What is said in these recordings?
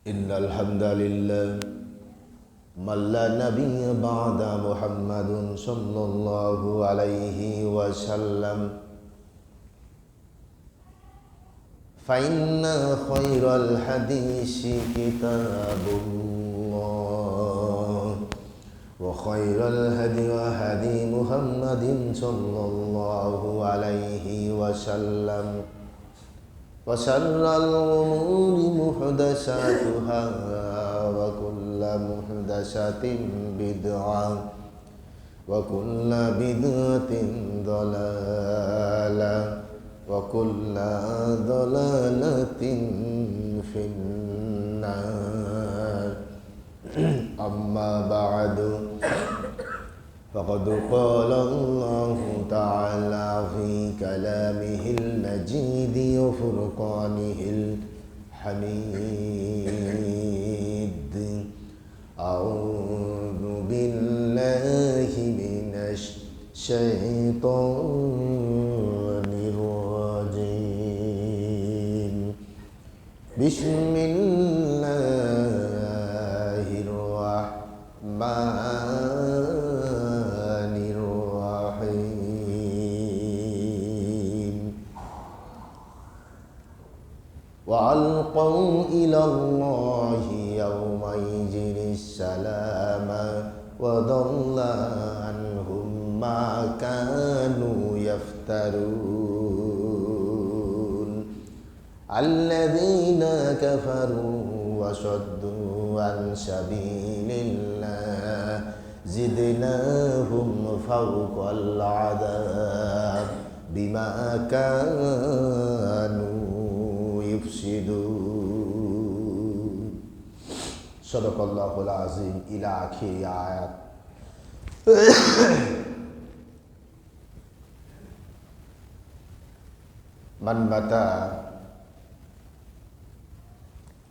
إن الحمد لله من لا نبي بعد محمد صلى الله عليه وسلم فإن خير الحديث كتاب الله وخير الهدي هدي محمد صلى الله عليه وسلم وشر الأمور محدثاتها وكل محدثة بدعة وكل بدعة ضلالة وكل ضلالة في النار أما بعد فقد قال الله تعالى في كلامه المجيد وفرقانه الحميد أعوذ بالله من الشيطان الرجيم بسم الله الرحمن الرحيم وألقوا إلى الله يومئذ السلام وضل عنهم ما كانوا يفترون الذين كفروا وصدوا عن سبيل الله زدناهم فوق العذاب بما كانوا يفسدون صدق الله العظيم إلى آخر آيات من متى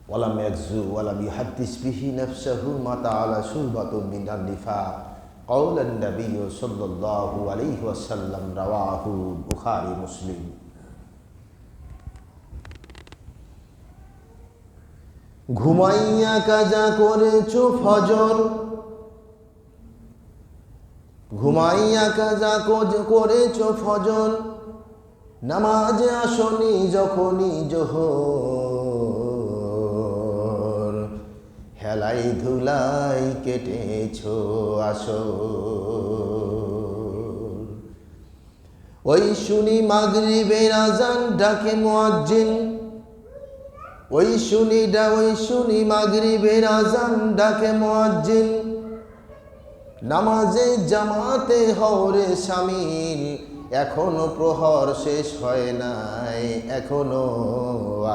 ولم يغزو ولم يحدث به نفسه مات على شعبة من النفاق قول النبي صلى الله عليه وسلم رواه البخاري مسلم ঘুমাইয়া কাজা করেছো ফজর ঘুমাইয়া কাজা করেছো ফজর নামাজে আসনি যখনই জোহর হেলাই ধুলাই কেটেছো আসর ওই শুনি মাগরিবের আজান ডাকে মুয়াজ্জিন ওই শুনি মাগরিবের আজান ডাকে মুয়াজ্জিন নামাজে জামাতে হওরে শামিল এখনো প্রহর শেষ হয় নাই এখনো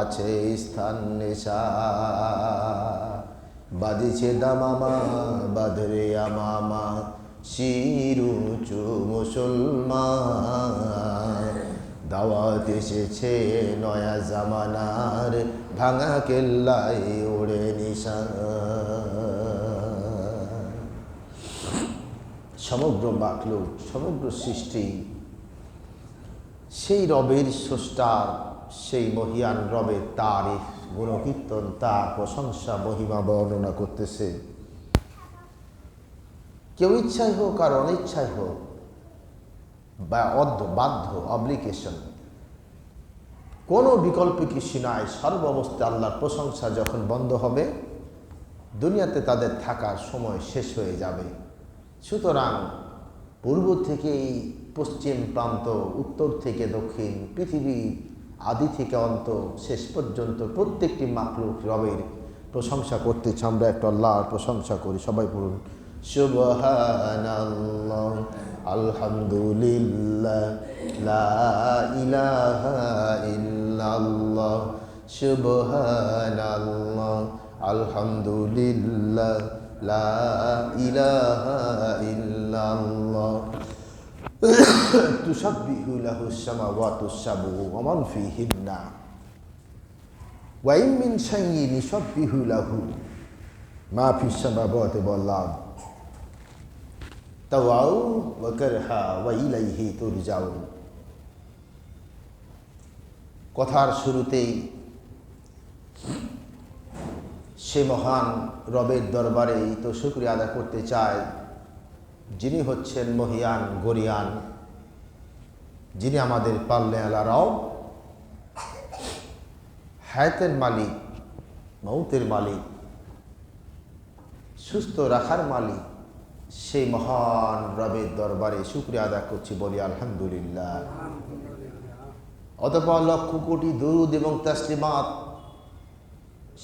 আছে স্থান নেশা বাজিছে দামামা বাধরে আমামা শিরুচু মুসলমান দাওয়াত এসেছে নয়া জামানার ভাঙা কেল্লাই ওড়ে নিশান সমগ্র মাখলুক সমগ্র সৃষ্টি সেই রবের স্রষ্টার সেই মহিয়ান রবের তারিফ গুণকীর্তন তার প্রশংসা মহিমা বর্ণনা করতেছে কেউ ইচ্ছায় হোক আর অনিচ্ছায় হোক বা বাধ্য অব্লিগেশন কোনো বিকল্প কিছু নাই সর্বাবস্থায় আল্লাহর প্রশংসা যখন বন্ধ হবে দুনিয়াতে তাদের থাকার সময় শেষ হয়ে যাবে সুতরাং পূর্ব থেকে পশ্চিম প্রান্ত উত্তর থেকে দক্ষিণ পৃথিবী আদি থেকে অন্ত শেষ পর্যন্ত প্রত্যেকটি মাখলুক রবের প্রশংসা করতেছে আমরা একটু আল্লাহর প্রশংসা করি সবাই পড়ুন সুবহানাল্লাহ আলহামদুলিল্লাহ লা ইলাহা ইল্লাল্লাহ সুবহানাল্লাহ আলহামদুলিল্লাহ লা ইলাহা ইল্লাল্লাহ তুসাব্বিহু লাহুস সামাওয়াতুস সাবউ ওয়া মান ফীহিন্না ওয়া ইন মিন শাইইন ইউসাব্বিহু লাহু মা ফিস সামাওয়াতি ওয়াল আরদ তাওয়াউ ওয়া কারহা ওয়া ইলাইহি তুরজাউন। কথার শুরুতেই সে মহান রবের দরবারে তো শুকরিয়া আদায় করতে চাই, যিনি হচ্ছেন মহিয়ান গরিয়ান, যিনি আমাদের পালনে আলা রব, হায়াতের মালিক, মৌতের মালিক, সুস্থ রাখার মালিক। সেই মহান রবের দরবারে শুকরিয়া আদায় করছি, বলি আলহামদুলিল্লাহ। অতঃপর লক্ষ কোটি দুরূদ এবং তাসলিমাত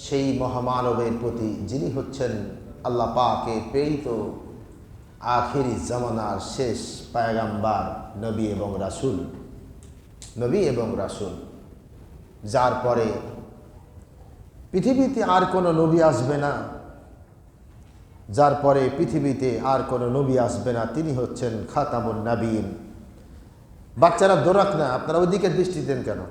সেই মহামানবের প্রতি, যিনি হচ্ছেন আল্লাহ পাকের প্রেরিত আখিরি জামানার শেষ পয়গাম্বার, নবী এবং রাসূল, নবী এবং রাসূল, যার পরে পৃথিবীতে আর কোনো নবী আসবে না, যার পরে পৃথিবীতে আর কোনো নবী আসবে না। তিনি হচ্ছেন খাতামুন নবীন। বাচ্চারা দৌড়াক না, আপনারা ওইদিকে দৃষ্টি দেন কেন?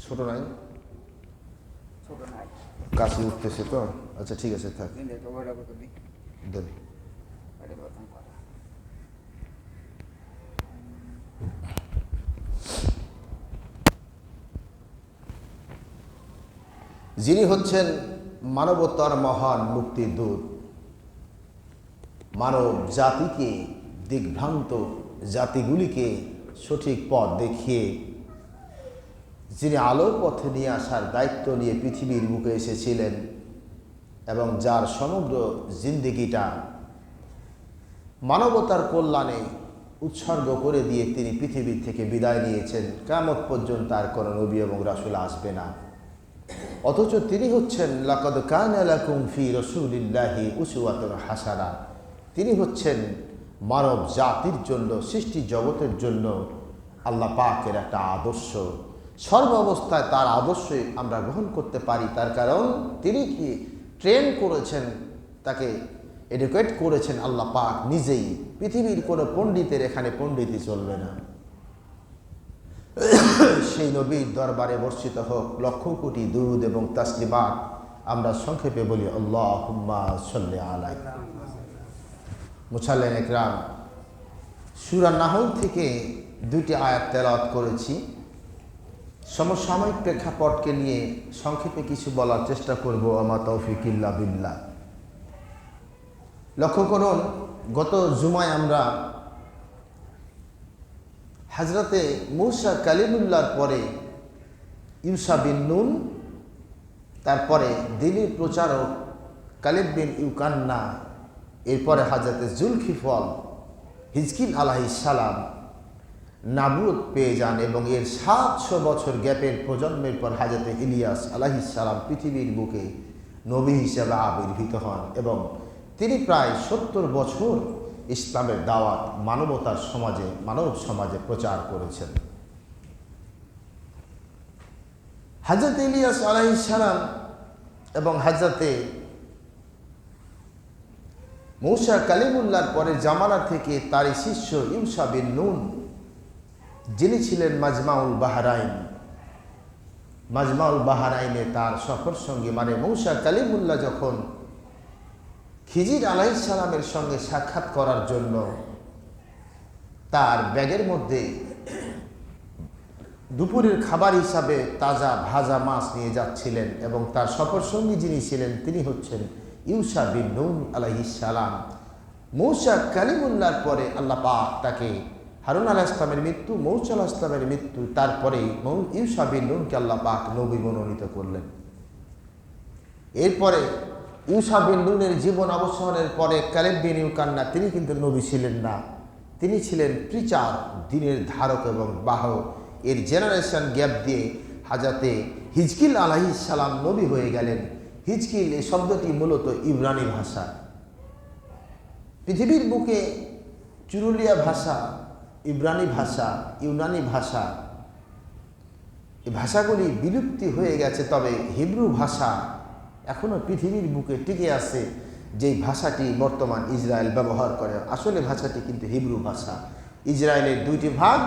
ছোট নাই, কাশি উঠতেছে তো। আচ্ছা ঠিক আছে, থাক দেন। যিনি হচ্ছেন মানবতার মহান মুক্তির দূত, মানব জাতিকে, দিগ্ভ্রান্ত জাতিগুলিকে সঠিক পথ দেখিয়ে যিনি আলোর পথে নিয়ে আসার দায়িত্ব নিয়ে পৃথিবীর বুকে এসেছিলেন এবং যার সমগ্র জিন্দেগিটা মানবতার কল্যাণে উৎসর্গ করে দিয়ে তিনি পৃথিবী থেকে বিদায় নিয়েছেন। কিয়ামত পর্যন্ত আর কোনো নবী এবং রাসূল আসবে না। অথচ তিনি হচ্ছেন লাকাদ কানা লাকুম ফি রাসূলিল্লাহি উসওয়াতুন হাসানা। তিনি হচ্ছেন মানব জাতির জন্য, সৃষ্টি জগতের জন্য আল্লাহ পাকের একটা আদর্শ। সর্বাবস্থায় তার আদর্শই আমরা গ্রহণ করতে পারি, তার কারণ তিনি কি ট্রেন করেছেন, তাকে এডুকেট করেছেন আল্লাহ পাক নিজেই। পৃথিবীর কোনো পণ্ডিতের এখানে পণ্ডিতই চলবে না। সেই নবীর দরবারে বর্ষিত হোক লক্ষ কোটি দুরূদ এবং তাসলিমাত। আমরা সংক্ষেপে বলি আল্লাহুম্মা সাল্লি আলাইহি। মুসাল্লিন ইকরাম, সূরা নাহল থেকে দুইটি আয়াত তেলাওয়াত করেছি। সমসাময়িক প্রেক্ষাপটকে নিয়ে সংক্ষেপে কিছু বলার চেষ্টা করব। আমা তৌফিক ইল্লা বিল্লাহ। লক্ষ্য করুন, গত জুমায় আমরা হযরতে মূসা কালিমুল্লাহর পরে ইউসা বিন নুন, তারপরে দ্বীনের প্রচারক কালেব বিন ইউকান্না, এরপরে হযরতে জুলকিফল হিজকিল আলাইহিস সালাম নাবুত পেয়ে যান এবং এর 700 বছর গ্যাপের প্রজন্মের পর হযরতে ইলিয়াস আলাইহিস সালাম পৃথিবীর বুকে নবী হিসেবে আবির্ভূত হন এবং তিনি প্রায় 70 বছর ইসলামের দাওয়াত মানবতার সমাজে, মানব সমাজে প্রচার করেছেন। হযরত ইলিয়াস আলাইহিস সালাম এবং হযরতে মূসা কালিমুল্লাহর পরে জামানা থেকে তারই শিষ্য ইউসা বিন নুন, যিনি ছিলেন মাজমাউল বাহরাইন, মাজমাউল বাহরাইনে তার সফর সঙ্গী, মানে মূসা কালিমুল্লাহ যখন খিজির আলাইহিস সালামের সঙ্গে সাক্ষাৎ করার জন্য তার ব্যাগের মধ্যে দুপুরের খাবার হিসাবে তাজা ভাজা মাছ নিয়ে যাচ্ছিলেন এবং তার সফর সঙ্গী যিনি ছিলেন তিনি হচ্ছেন ইউসা বিন নুন আলাইহিস সালাম। মূসা কালিমুল্লাহর পরে আল্লাহ পাক তাকে হারুন আলাইহিস সালামের মৃত্যু, মূসা আলাইহিস সালামের মৃত্যু, তারপরে ইউসা বিন নুনকে আল্লাহ পাক নবী মনোনীত করলেন। এরপরে ইউসা বিন নুনের জীবন অবসানের পরে কালেব বিন ইউকান্না, তিনি কিন্তু নবী ছিলেন না, তিনি ছিলেন প্রিচার, দ্বীনের ধারক এবং বাহক। এর জেনারেশন গ্যাপ দিয়ে হযরতে হিজকিল আলাইহিস সালাম নবী হয়ে গেলেন। হিজকিল এই শব্দটি মূলত ইব্রানি ভাষা। পৃথিবীর বুকে চুরুলিয়া ভাষা, ইব্রানি ভাষা, ইউনানি ভাষা, এই ভাষাগুলি বিলুপ্তি হয়ে গেছে, তবে হিব্রু ভাষা এখনও পৃথিবীর বুকে টিকে আছে, যেই ভাষাটি বর্তমান ইসরায়েল ব্যবহার করে। আসলে ভাষাটি কিন্তু হিব্রু ভাষা। ইসরায়েলের দুইটি ভাগ,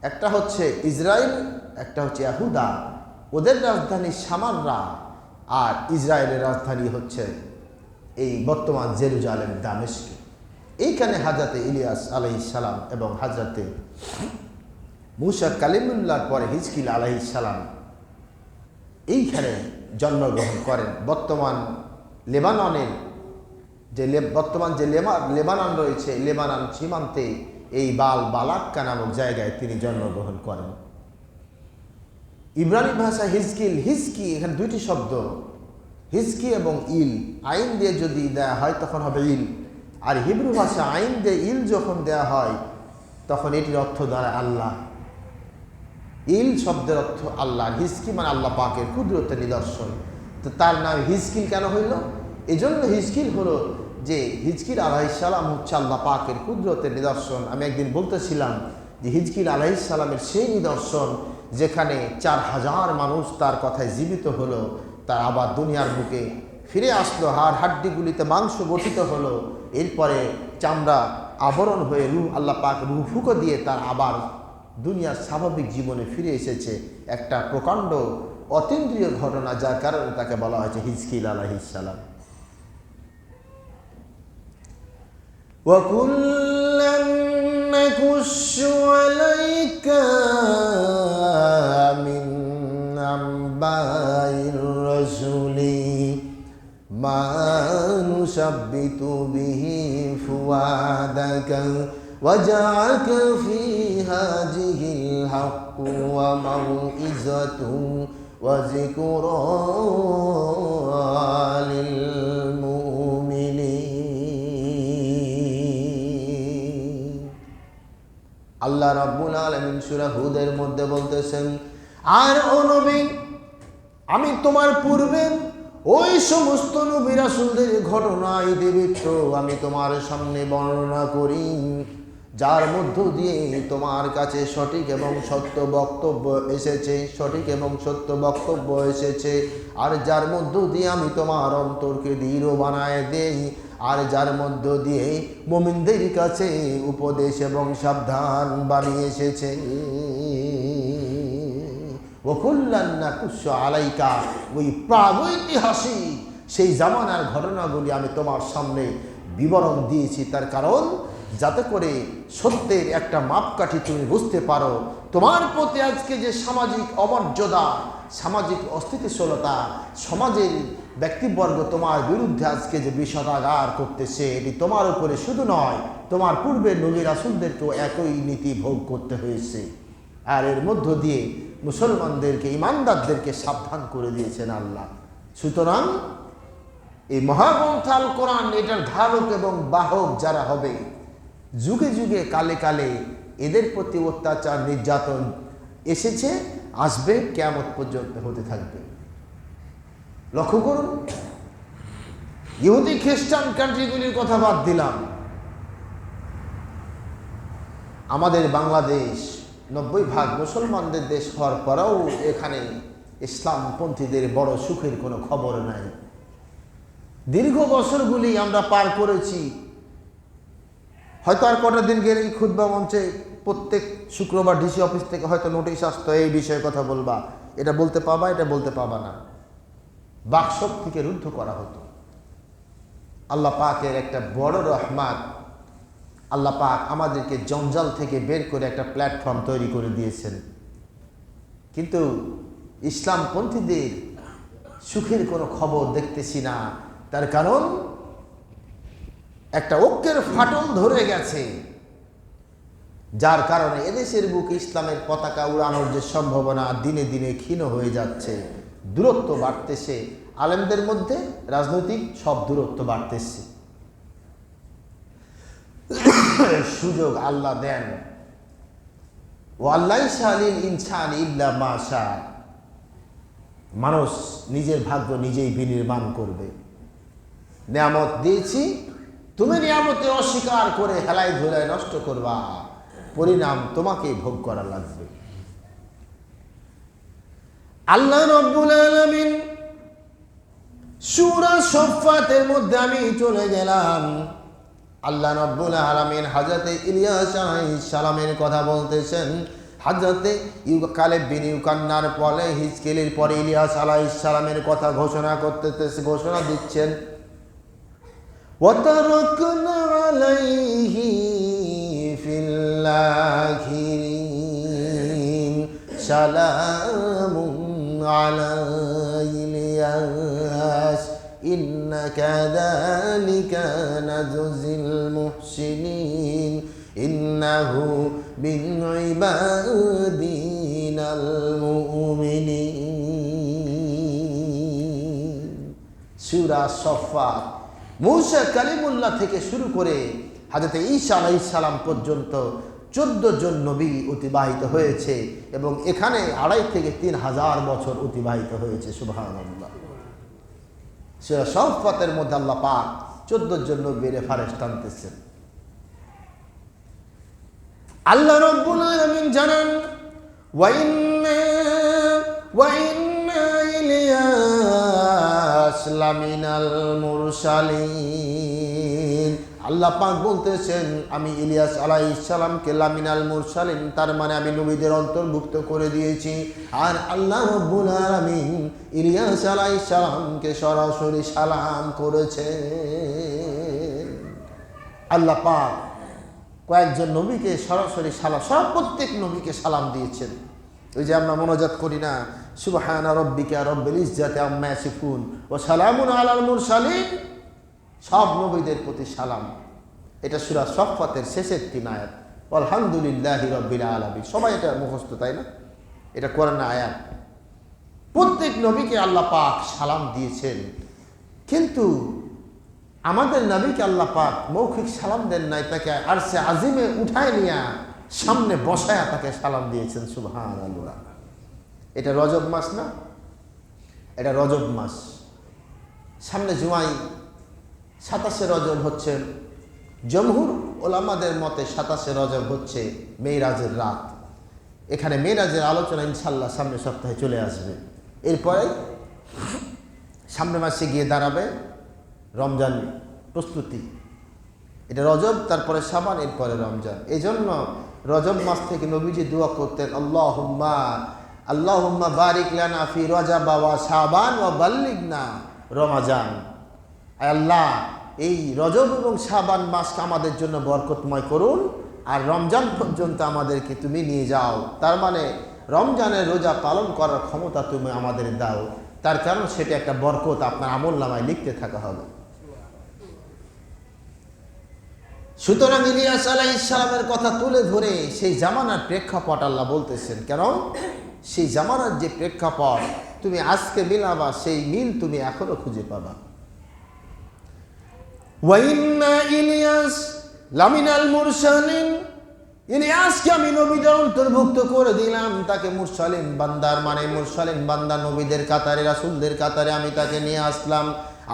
একটা হচ্ছে ইসরায়েল, একটা হচ্ছে ইয়াহুদা। ওদের রাজধানী সামাররা আর ইসরায়েলের রাজধানী হচ্ছে এই বর্তমান জেরুজালেম দামেস্কে। এইখানে হাজরতে ইলিয়াস আলাইহিস সালাম এবং হাজরতে মুসা কালিমুল্লাহর পরে হিজকিল আলাইহিস সালাম এইখানে জন্মগ্রহণ করেন। বর্তমান লেবাননের বর্তমান যে লেবানন রয়েছে, লেবানন সীমান্তে এই বালাক্কা নামক জায়গায় তিনি জন্মগ্রহণ করেন। ইব্রানি ভাষা হিজকি, এখানে দুইটি শব্দ, হিজকি এবং ইল। আইন দিয়ে যদি দেয়া হয় তখন হবে ইল, আর হিব্রু ভাষা আইন দিয়ে ইল যখন দেয়া হয় তখন এটির অর্থ দ্বারা আল্লাহ। ইল শব্দের অর্থ আল্লাহ, হিজকি মানে আল্লাহ পাকের কুদরতের নিদর্শন। তো তার নাম হিজকিল কেন হইল? এই জন্য হিজকিল হলো যে হিজকিল আলাইহিস সালাম হচ্ছে আল্লাহ পাকের কুদরতের নিদর্শন। আমি একদিন বলতেছিলাম যে হিজকিল আলাইহিস সালামের সেই নিদর্শন যেখানে 4000 মানুষ তার কথায় জীবিত হলো, তার আবার দুনিয়ার বুকে ফিরে আসলো, হাড় হাড্ডিগুলিতে মাংস গঠিত হলো, এরপরে চামড়া আবরণ হয়ে রূহ আল্লাহ পাক রূহ ফুঁকো দিয়ে তার আবার দুনিয়ার স্বাভাবিক জীবনে ফিরে এসেছে। একটা প্রকাণ্ড অতীন্দ্রিয় ঘটনা, যার কারণে তাকে বলা হয়েছে হিজকিল আলাইহিস সালাম। وَكُلًّا نَّقُصُّ عَلَيْكَ مِنْ أَنبَاءِ الرُّسُلِ مَا نُثَبِّتُ بِهِ فُؤَادَكَ وَجَعَلْنَاكَ فِي هَٰذِهِ الْحَقِّ وَمَوْعِظَةً وَذِكْرَىٰ আল্লাহ রাব্বুল আলামিন সূরা হুদের মধ্যে বলতেছেন, আর ও নবী, আমি তোমার পূর্বে ওই সমস্ত নবী রাসূলদের ঘটনা ইতিবৃত্ত আমি তোমার সামনে বর্ণনা করি, যার মধ্য দিয়ে তোমার কাছে সঠিক এবং সত্য বক্তব্য এসেছে, আর যার মধ্য দিয়ে আমি তোমার অন্তরকে দৃঢ় বানায় দেই, আর যার মধ্য দিয়ে মুমিনদের কাছে উপদেশ এবং সাবধান বানিয়ে এসেছে। ওয়াকুল্লান নাকুসু আলাইকা, ওই প্রাগৈতিহাসিক সেই জামানার ঘটনাগুলি আমি তোমার সামনে বিবরণ দিয়েছি, তার কারণ যাতে করে সত্যের একটা মাপকাঠি তুমি বুঝতে পারো। তোমার প্রতি আজকে যে সামাজিক অমর্যাদা, সামাজিক অস্থিতিশীলতা, সমাজের ব্যক্তিবর্গ তোমার বিরুদ্ধে আজকে যে বিষাদাগার করতেছে, এটি তোমার উপরে শুধু নয়, তোমার পূর্বের নবী রাসূলদেরকেও একই নীতি ভোগ করতে হয়েছে। আর এর মধ্য দিয়ে মুসলমানদেরকে, ইমানদারদেরকে সাবধান করে দিয়েছেন আল্লাহ। সুতরাং এই মহাগ্রন্থ আল কোরআন, এটার ধারক এবং বাহক যারা হবে, যুগে যুগে কালে কালে এদের প্রতি অত্যাচার নির্যাতন এসেছে, আসবে, কিয়ামত পর্যন্ত হতে থাকবে। লক্ষ্য করুন, ইহুদি খ্রিস্টান কান্ট্রিগুলির কথা বাদ দিলাম, আমাদের বাংলাদেশ 90% মুসলমানদের দেশ হওয়ার পরেও এখানে ইসলামপন্থীদের বড় সুখের কোনো খবর নাই। দীর্ঘ বছরগুলি আমরা পার করেছি। হয়তো আর কটা দিন গেলেই খুতবা মঞ্চে প্রত্যেক শুক্রবার ডিসি অফিস থেকে হয়তো নোটিশ আসতো, এই বিষয়ে কথা বলবা, এটা বলতে পাবা, এটা বলতে পাবা না। বাকশক্তিকে রুদ্ধ করা হতো। আল্লাহ পাকের একটা বড় রহমত, আল্লাহ পাক আমাদেরকে জঞ্জাল থেকে বের করে একটা প্ল্যাটফর্ম তৈরি করে দিয়েছেন। কিন্তু ইসলামপন্থীদের সুখের কোনো খবর দেখতেছি না। তার কারণ একটা ঐক্যের ফাটল ধরে গেছে, যার কারণে এদেশের বুকে ইসলামের পতাকা উড়ানোর যে সম্ভাবনা দিনে দিনে ক্ষীণ হয়ে যাচ্ছে। দূরত্ব বাড়তেছে আলেমদের মধ্যে, রাজনৈতিক সব দূরত্ব বাড়তেছে। সুযোগ আল্লাহ দেন, ওয়াল্লাইসা লিল ইনসানি ইল্লা মা শা, মানুষ নিজের ভাগ্য নিজেই বিনির্মাণ করবে। নিয়ামত দিয়েছি, তুমি নিয়ামতের অস্বীকার করে হেলায় ধুলায় নষ্ট করবা, পরিণাম তোমাকেই ভোগ করা লাগবে। আল্লাহ রাব্বুল আলামিন সূরা সফফাতের মধ্যে আমি চলে গেলাম। আল্লাহ রাব্বুল আলামিন হযরতে ইলিয়াস আলাইহিস সালামের কথা বলতেছেন। হযরতে কালেব বিন ইউকান্নার পরে হিজকিলের পরে ইলিয়াস আলাইহিস সালামের কথা ঘোষণা দিচ্ছেন। وتركنا عليه في الآخرين سلام على إلياس إنا كذلك نجزي المحسنين إنه من عبادنا المؤمنين সূরা সফফাত মূসা কালিমুল্লাহ থেকে শুরু করে হযরত ঈসা আলাইহিস সালাম পর্যন্ত 14 জন নবী অতিবাহিত হয়েছে এবং এখানে 2.5 থেকে 3,000 বছর অতিবাহিত হয়েছে। সুবহানাল্লাহ। সূরা সফফাতের মধ্যে আল্লাহ পাক 14 জন নবীর রেফারেন্স টানতেছেন। আল্লাহ রাব্বুল আলামিন জানান ওয়া ইন্না ইলিয়াস লামিনাল মুরসালিন। আল্লাহ পাক বলতেছেন আমি ইলিয়াস আলাইহিস সালামকে লামিনাল মুরসালিন, তার মানে আমি নবীদের অন্তর্ভুক্ত করে দিয়েছি। আর আল্লাহ রাব্বুল আলামিন ইলিয়াস আলাইহিস সালামকে সরাসরি সালাম করেছেন। আল্লাহ পাক কয়েকজন নবীকে সরাসরি সালাম, প্রত্যেক নবীকে সালাম দিয়েছেন। ওই যে আমরা মোনাজাত করি না, সুবহানা রাব্বিকা রাব্বিল ইজ্জাতি আম্মা ইয়াসিফুন ওয়া সালামুন আলাল মুরসালিন, সব নবীদের প্রতি সালাম। এটা সূরা সফফাতের শেষের 3 আয়াত। আলহামদুলিল্লাহি রাব্বিল আলামিন, সবাই এটা মুখস্থ, তাই না? এটা কোরআন আয়াত। প্রত্যেক নবীকে আল্লাহ পাক সালাম দিয়েছেন, কিন্তু আমাদের নবীকে আল্লাহ পাক মৌখিক সালাম দেন নাই, তাকে আরশে আজিমে উঠায় নিয়ে সামনে বসায়া তাকে সালাম দিয়েছেন। সুবহানাল্লাহ। এটা রজব মাস না? এটা রজব মাস। সামনে জুমাই 27শে রজব হচ্ছে, জমহুর ওলামাদের মতে 27শে রজব হচ্ছে মেরাজের রাত। এখানে মেরাজের আলোচনা ইনশাআল্লাহ সামনের সপ্তাহে চলে আসবে। এরপরে সামনের মাসে গিয়ে দাঁড়াবে রমজান প্রস্তুতি। এটা রজব, তারপরে শাবান, এরপরে রমজান। এই জন্য রজব মাস থেকে নবীজি দোয়া করতেন আল্লাহুম্মা বারিক লানা ফি রজব ওয়া শাবান ওয়া বাল্লিগনা রমাজান। আল্লাহ এই রজব এবং শাবান মাসকে আমাদের জন্য বরকতময় করুন, আর রমজান পর্যন্ত আমাদেরকে তুমি নিয়ে যাও। তার মানে রমজানের রোজা পালন করার ক্ষমতা তুমি আমাদের দাও, তার কারণ সেটা একটা বরকত আপনার আমলনামায় লিখতে থাকা হবে। সুতরাং ইলিয়াস আলাইহিস সালামের কথা তুলে ধরে সেই জামানার প্রেক্ষাপট আল্লাহ বলতেছেন, কেন সেই জামানার যে প্রেক্ষাপট তুমি আজকে মিলাবা, সেই মিল তুমি এখনো খুঁজে পাবা। ওয়া ইন্না ইলিয়াস লামিনাল মুরসালিন, ইলিয়াসকে আমি নবীদের অন্তর্ভুক্ত করে দিলাম। তাকে মুরসালিন বান্দার মানে মুরসালিন বান্দা, নবীদের কাতারে, রাসূলদের কাতারে আমি তাকে নিয়ে আসলাম।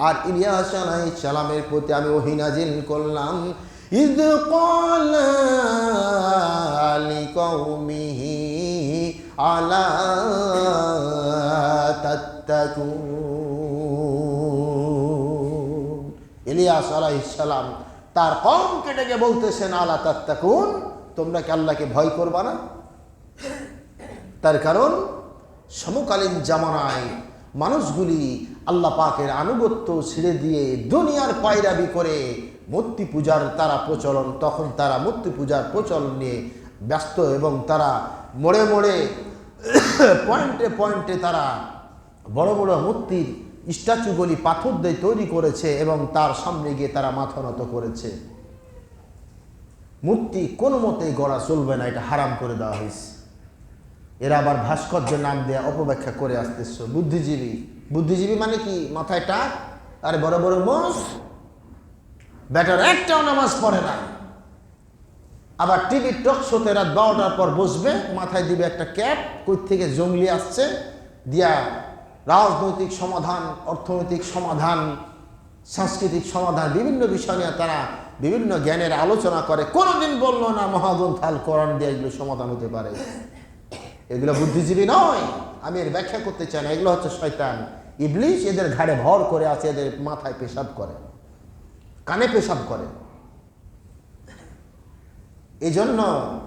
আর ইলিয়াস আলাইহিস সালামের প্রতি আমি ওহী নাজিল করলাম। ইয ক্বালা লিকাওমিহি আলা তাত্তাকুন। ইলিয়াস আলাইহিস সালাম তার কওমকে ডেকে বলতেছেন আলা তাত্তাকুন, তোমরা কি আল্লাহকে ভয় করবা না? তার কারণ সমকালীন জামানায় মানুষগুলি আল্লাহ পাকের আনুগত্য ছেড়ে দিয়ে দুনিয়ার পায়রাবি করে মূর্তি পূজার তারা প্রচলন, তখন তারা মূর্তি পূজার প্রচলন নিয়ে ব্যস্ত, এবং তারা মোড়ে মোড়ে পয়েন্টে পয়েন্টে তারা বড় বড় মূর্তির স্ট্যাচুগুলি পাথর দিয়ে তৈরি করেছে এবং তার সামনে গিয়ে তারা মাথা নত করেছে। মূর্তি কোনো মতেই গড়া চলবে না, এটা হারাম করে দেওয়া হয়েছে। এরা আবার ভাস্কর্যের নাম দিয়ে অপব্যাখ্যা করে আসতেছ। বুদ্ধিজীবী, বুদ্ধিজীবী মানে কি? মাথায় টাক, আরে বড় বড় মোষ, বেটার একটাও নামাজ পড়ে না। আবার টিভির টক শোতে রাত 12টার পর বসবে, মাথায় দিবে একটা ক্যাপ, কই থেকে জঙ্গলি আসছে, দিয়া রাজনৈতিক সমাধান, অর্থনৈতিক সমাধান, সাংস্কৃতিক সমাধান, বিভিন্ন বিষয় নিয়ে তারা বিভিন্ন জ্ঞানের আলোচনা করে। কোনোদিন বললো না মহাগ্রন্থ আল কোরআন দিয়ে এগুলো সমাধান হতে পারে। এগুলো বুদ্ধিজীবী নয়, আমি এর ব্যাখ্যা করতে চাই না। এগুলো হচ্ছে শয়তান, ইবলিশ এদের ঘাড়ে ভর করে আছে, এদের মাথায় পেশাব করে, কানে পেশাব করে। এই জন্য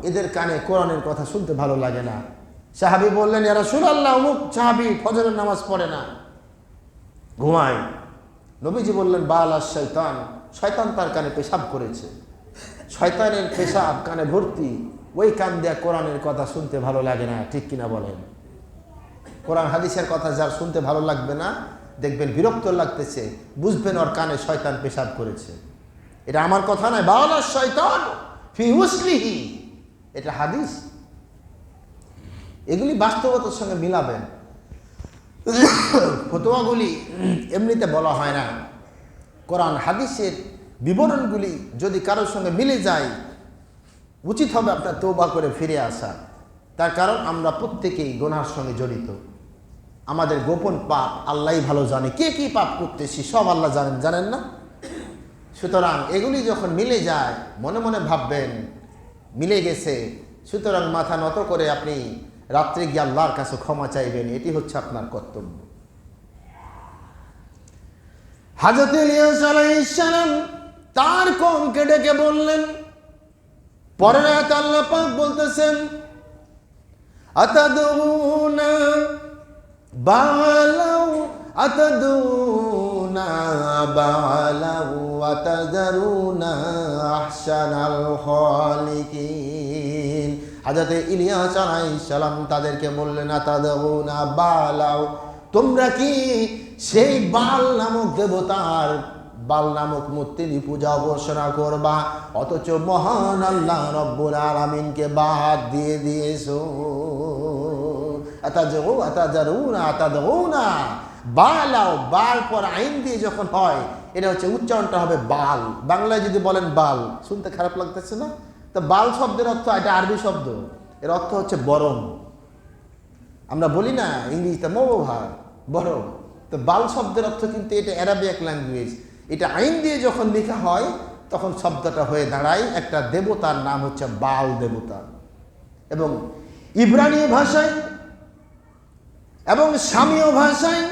এদের কানে কোরআনের কথা শুনতে ভালো লাগে না। সাহাবী বললেন, ইয়া রাসূলুল্লাহ, অমুক সাহাবী ফজরের নামাজ পড়ে না, ঘুমায়। নবীজি বললেন বালা শয়তান, শয়তান তার কানে পেশাব করেছে। শয়তানের পেশাব কানে ভর্তি, ওই কান দেয়া কোরআনের কথা শুনতে ভালো লাগে না, ঠিক কিনা বলেন? কোরআন হাদিসের কথা যার শুনতে ভালো লাগবে না, দেখবেন বিরক্ত লাগতেছে, বুঝবেন ওর কানে শয়তান পেশাব করেছে। এটা আমার কথা নয়, বালা শয়তান ফি উসলিহি, এটা হাদিস। এগুলি বাস্তবতার সঙ্গে মিলাবেন। ফতোয়াগুলি এমনিতে বলা হয় না। কোরআন হাদিসের বিবরণগুলি যদি কারোর সঙ্গে মিলে যায়, উচিত হবে আপনার তওবা করে ফিরে আসা। তার কারণ আমরা প্রত্যেকেই গুনাহের সঙ্গে জড়িত। আমাদের গোপন পাপ আল্লাহই ভালো জানে, কে কি পাপ করতেছি সব আল্লাহ জানেন, জানেন না? সুতরাং এগুলি যখন মিলে যায়, মনে মনে ভাববেন মিলে গেছে, সুতরাং মাথা নত করে আপনি রাত্রে গিয়ে আল্লাহর কাছে ক্ষমা চাইবেন, এটি হচ্ছে আপনার কর্তব্য। হযরত ইলিয়াস আলাইহিস সালাম তার কওমকে ডেকে বললেন, পরের আয়াতে আল্লাহ পাক বলতেছেন, আতাদউনা বালাউ আতাদউনা বালাউ আতাযারুনা আহসানাল খালিকিন। হযরত ইলিয়াস আলাইহিস সালাম তাদেরকে বললেন, আতাদউনা বালাউ, তোমরা কি সেই বাল নামক দেবতার, বাল নামক মূর্তির পূজা উপাসনা করবা, অথচ মহান আল্লাহ রব্বুল আলামিনকে বাদ দিয়ে দিয়েছো। আতাদউনা বালাও, বাল পর আইন দিয়ে যখন হয়, এটা হচ্ছে উচ্চারণটা হবে বাল। বাংলায় যদি বলেন বাল, শুনতে খারাপ লাগতেছে না? তো বাল শব্দের অর্থ, এটা আরবি শব্দ, এর অর্থ হচ্ছে বরং। আমরা বলি না ইংরেজিতে মৌভার বরং, তো বাল শব্দের অর্থ কিন্তু এটা অ্যারাবিক ল্যাঙ্গুয়েজ। এটা আইন দিয়ে যখন লেখা হয় তখন শব্দটা হয়ে দাঁড়ায় একটা দেবতার নাম হচ্ছে বাল দেবতা। এবং ইব্রানি ভাষায় এবং শামীয় ভাষায়,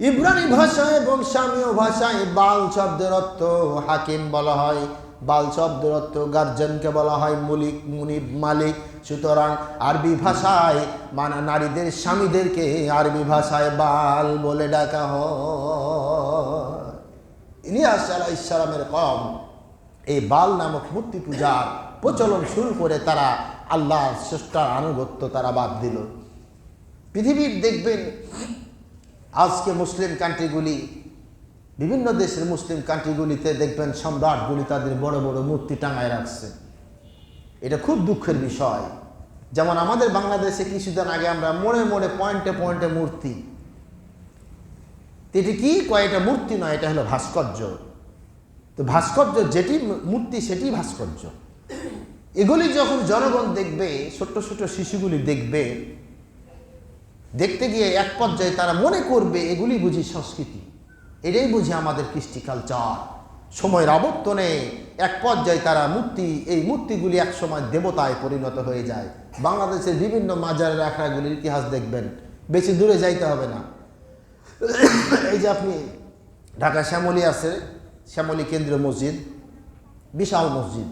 ইব্রানি ভাষায় এবং শামীয় ভাষায় বাল শব্দের অর্থ হাকিম বলা হয়, বাল শব্দের অর্থ গার্জেনকে বলা হয় মুলিক, মুনিব, মালিক। সুতরাং আরবি ভাষায় মানে নারীদের স্বামীদেরকে আরবি ভাষায় বাল বলে ডাকা হয়। ইলিয়াস আলাইহিস সালামের কওম এই বাল নামক মূর্তি পূজার প্রচলন শুরু করে তারা আল্লাহর স্রষ্টার আনুগত্য তারা বাদ দিল। পৃথিবীর দেখবেন আজকে মুসলিম কান্ট্রিগুলি, বিভিন্ন দেশের মুসলিম কান্ট্রিগুলিতে দেখবেন সম্রাটগুলি তাদের বড় বড় মূর্তি টাঙায় রাখছে। এটা খুব দুঃখের বিষয়। যেমন আমাদের বাংলাদেশে কিছুদিন আগে আমরা মোড়ে মোড়ে পয়েন্টে পয়েন্টে মূর্তি, এটি কি কয়, এটা মূর্তি নয়, এটা হলো ভাস্কর্য। তো ভাস্কর্য যেটি মূর্তি সেটি ভাস্কর্য। এগুলি যখন জনগণ দেখবে, ছোট্ট ছোট্ট শিশুগুলি দেখবে, দেখতে গিয়ে এক পর্যায়ে তারা মনে করবে এগুলি বুঝি সংস্কৃতি, এটাই বুঝি আমাদের কৃষ্টি কালচার। সময়ের আবর্তনে এক পর্যায়ে তারা এই মূর্তিগুলি এক সময় দেবতায় পরিণত হয়ে যায়। বাংলাদেশের বিভিন্ন মাজারের আখড়াগুলির ইতিহাস দেখবেন, বেশি দূরে যাইতে হবে না। এই যে আপনি ঢাকা শ্যামলী আছে, শ্যামলী কেন্দ্রীয় মসজিদ, বিশাল মসজিদ,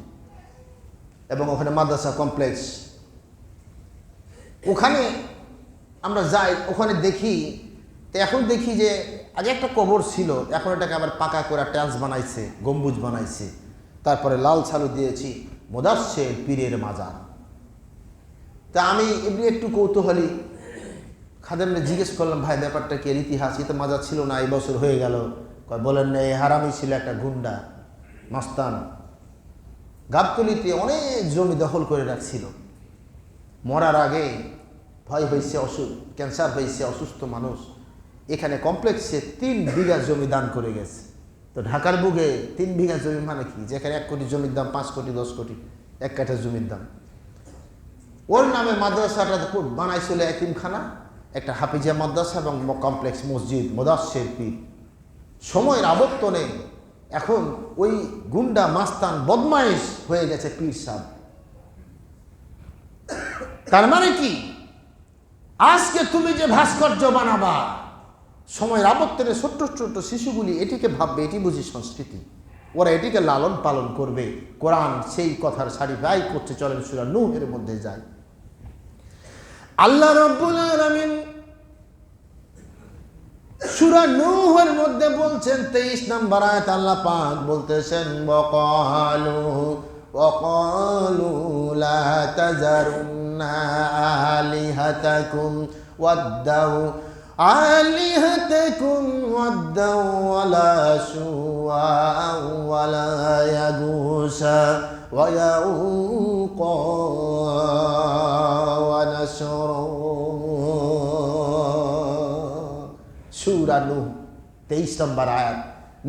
এবং ওখানে মাদ্রাসা কমপ্লেক্স। ওখানে আমরা যাই, ওখানে দেখি, তো এখন দেখি যে আগে একটা কবর ছিল, এখন এটাকে আবার পাকা করে টাচ বানাইছে, গম্বুজ বানাইছে, তারপরে লাল ছালু দিয়েছি, মোদার্শের পীরের মাজার। তা আমি এমনি একটু কৌতূহলী, খাদেমকে জিজ্ঞেস করলাম, ভাই ব্যাপারটা কি, এর ইতিহাস? তো মাজার ছিল না, এই বছর হয়ে গেল। বলেন না, এই হারামি ছিল একটা গুন্ডা মাস্তান, গাবতলিতে অনেক জমি দখল করে রাখছিল। মরার আগে ভয় হয়েছে, ক্যান্সার হয়েছে, অসুস্থ মানুষ, এখানে কমপ্লেক্সে 3 বিঘা জমি দান করে গেছে। তো ঢাকার বুকে 3 বিঘা জমি মানে কি, যেখানে 1 কোটি জমির দাম 5 কোটি 10 কোটি, 1 কাঠা জমির দাম। ওর নামে মাদ্রাসাটা বানাইছিল এতিমখানা, একটা হাফিজিয়া মাদ্রাসা এবং কমপ্লেক্স মসজিদ, মোদার্শের পীর। সময়ের আবর্তনে এখন ওই গুন্ডা মাস্তান বদমাইশ হয়ে গেছে পীর সাহেব। তার মানে কি, আজকে তুমি যে ভাস্কর্য বানাবা, সময়ের আবর্তনে ছোট্ট ছোট্ট শিশুগুলি এটিকে ভাববে এটি বুঝি সংস্কৃতি, ওরা এটিকে লালন পালন করবে। কোরআন সেই কথার সারি ব্যয় করতে চলেন, সূরা নূহের মধ্যে যায়। আল্লাহ রাব্বুল আলামিন সূরা নূহের মধ্যে বলছেন 23 নম্বর আয়াত আল্লাহ পাক বলতেছেন ওয়াকালু লা তাযারুন্না আলিহাতাকুম ওয়াদ্দাউ ওয়ালা শুওয়া ওয়ালা ইয়াগুসা ওয়া ইয়াউকা ওয়া নাসরা। সূরা নূহ 23 নম্বর আয়াত।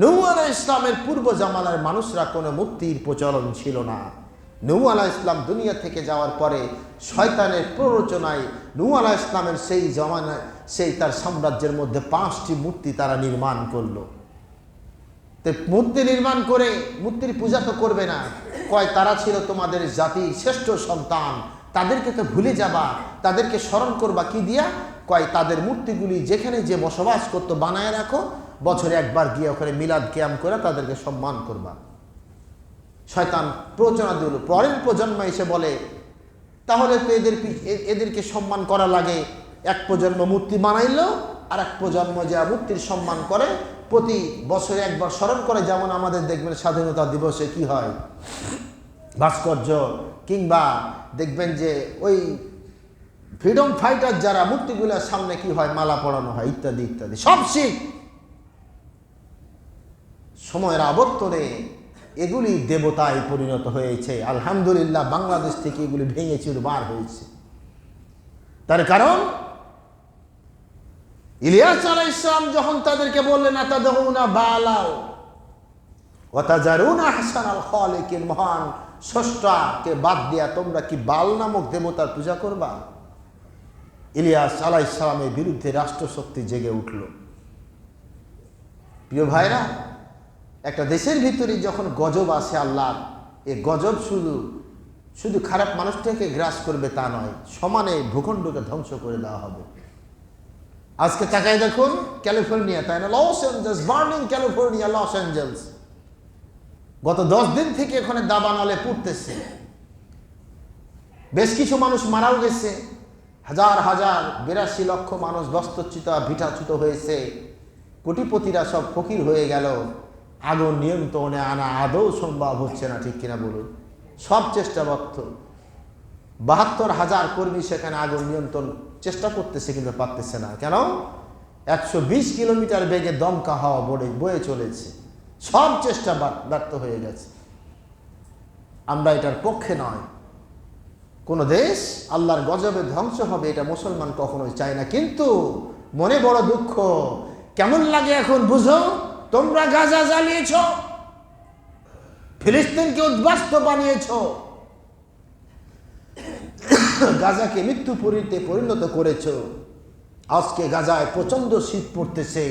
নূহ আলাইহিস সালামের পূর্ব জামানার মানুষরা কোনো মুক্তির প্রচলন ছিল না। নূহ আলাইহিস সালাম দুনিয়া থেকে যাওয়ার পরে শয়তানের প্ররোচনায় নূহ আলাইহিস সালামের সেই জামানায় সেই তার সাম্রাজ্যের মধ্যে 5টি মূর্তি তারা নির্মাণ করলো। তো মূর্তি নির্মাণ করে মূর্তির পূজা তো করবে না, কয় তারা ছিল তোমাদের জাতির শ্রেষ্ঠ সন্তান, তাদেরকে তো ভুলে যাবা, তাদেরকে স্মরণ করবা কি দিয়া? কয় তাদের মূর্তিগুলি যেখানে যে বসবাস করতো বানায় রাখো, বছরে একবার গিয়ে ওখানে মিলাদ কিয়াম করে তাদেরকে সম্মান করবা। শয়তান প্ররোচনা দিল। পরের প্রজন্ম এসে বলে তাহলে তো এদেরকে সম্মান করা লাগে, এক প্রজন্ম মূর্তি বানাইলো আর এক প্রজন্ম যা মূর্তির সম্মান করে, প্রতি বছরে একবার স্মরণ করে। যেমন আমাদের দেখবেন স্বাধীনতা দিবসে কি হয়, ভাস্কর্য, কিংবা দেখবেন যে ওই ফ্রিডম ফাইটার যারা মূর্তিগুলোর সামনে কি হয়, মালা পরানো হয়, ইত্যাদি ইত্যাদি। সব শিখ। সময়ের আবর্তনে এগুলি দেবতায় পরিণত হয়েছে। আলহামদুলিল্লাহ বাংলাদেশ থেকে এগুলি ভেঙে চুরমার হয়েছে। তার কারণ ইলিয়াস আলাইহিস সালাম যখন তাদেরকে বললেন আতাদউনা বালাও ওয়া তাজারুনা আহসানাল খালিকিন, মহান স্রষ্টাকে বাদ দিয়া তোমরা কি বাল নামক দেবতার পূজা করবা? ইলিয়াস আলাইহিস সালামের বিরুদ্ধে রাষ্ট্রশক্তি জেগে উঠল। প্রিয় ভাইরা, একটা দেশের ভিতরে যখন গজব আসে আল্লাহর, এই গজব শুধু খারাপ মানুষটাকে গ্রাস করবে তা নয়, সমানে ভূখণ্ডকে ধ্বংস করে দেওয়া হবে। আজকে তাকায় দেখুন ক্যালিফোর্নিয়া, তাই না, Los Angeles, burning California, Los Angeles, গত 10 দিন থেকে এখানে দাবানলে পুড়তেছে। বেশ কিছু মানুষ মারাও গেছে, হাজার হাজার 82 লক্ষ মানুষ বস্ত্রচ্যুত ভিটাচ্যুত হয়েছে। কোটিপতিরা সব ফকির হয়ে গেল। আগুন নিয়ন্ত্রণে আনা আদৌ সম্ভব হচ্ছে না, ঠিক কিনা বলুন? সব চেষ্টা ব্যর্থ। 72,000 কর্মী সেখানে আগুন নিয়ন্ত্রণ চেষ্টা করতেছে, কিন্তু পারতেছে না। কেন? 120 কিলোমিটার বেগে দমকা হাওয়া বয়ে চলেছে। সব চেষ্টা ব্যর্থ হয়ে গেছে। আমরা এটার পক্ষে নয়। কোন দেশ আল্লাহর গজবে ধ্বংস হবে এটা মুসলমান কখনোই চায় না। কিন্তু মনে বড় দুঃখ, কেমন লাগে এখন বুঝো? তোমরা গাজা জ্বালিয়েছ, ফিলিস্তিনকে উদ্বাস্ত বানিয়েছ, গাজাকে মৃত্যুপুরীতে পরিণত করেছ। আজকে গাজায় প্রচন্ড শীত পড়তেছে,